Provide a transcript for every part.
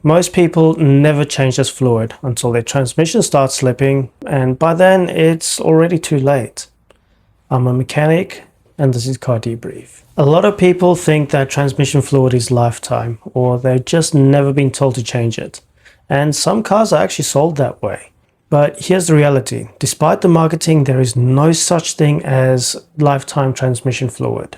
Most people never change this fluid until their transmission starts slipping, and by then it's already too late. I'm a mechanic, and this is Car Debrief. A lot of people think that transmission fluid is lifetime, or they've just never been told to change it. And some cars are actually sold that way. But here's the reality. Despite the marketing, there is no such thing as lifetime transmission fluid.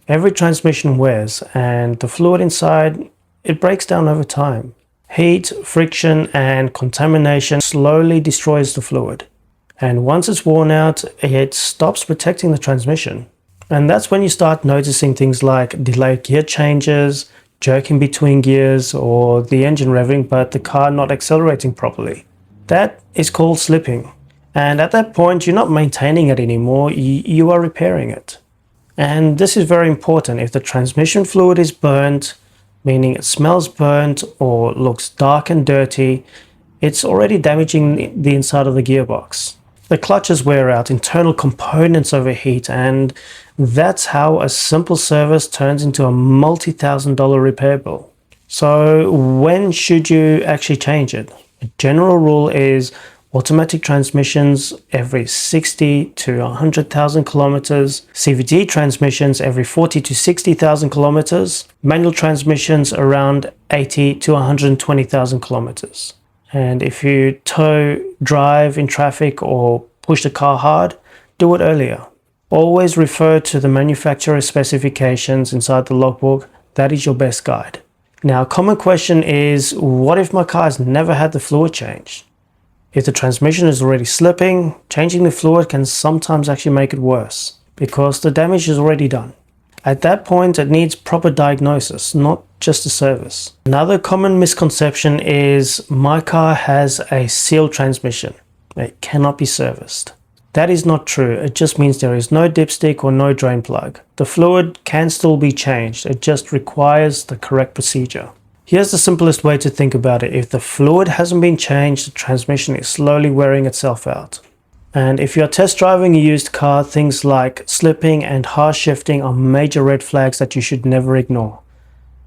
Every transmission wears, and the fluid inside, it breaks down over time. Heat, friction, and contamination slowly destroys the fluid. And once it's worn out, it stops protecting the transmission. And that's when you start noticing things like delayed gear changes, jerking between gears, or the engine revving but the car not accelerating properly. That is called slipping. And at that point, you're not maintaining it anymore, you are repairing it. And this is very important. If the transmission fluid is burnt, meaning it smells burnt or looks dark and dirty, it's already damaging the inside of the gearbox. The clutches wear out, internal components overheat, and that's how a simple service turns into a multi-$1,000 repair bill. So when should you actually change it? A general rule is automatic transmissions every 60 to 100,000 kilometers, CVT transmissions every 40 to 60,000 kilometers, manual transmissions around 80 to 120,000 kilometers. And if you tow, drive in traffic, or push the car hard, do it earlier. Always refer to the manufacturer's specifications inside the logbook. That is your best guide. Now, a common question is, what if my car has never had the fluid changed? If the transmission is already slipping, changing the fluid can sometimes actually make it worse because the damage is already done. At that point, it needs proper diagnosis, not just a service. Another common misconception is my car has a sealed transmission. It cannot be serviced. That is not true. It just means there is no dipstick or no drain plug. The fluid can still be changed. It just requires the correct procedure. Here's the simplest way to think about it. If the fluid hasn't been changed, the transmission is slowly wearing itself out. And if you're test driving a used car, things like slipping and harsh shifting are major red flags that you should never ignore.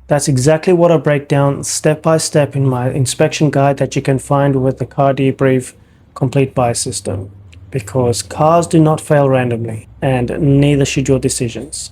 That's exactly what I break down step by step in my inspection guide that you can find with the Car Debrief Complete Buy System. Because cars do not fail randomly, and neither should your decisions.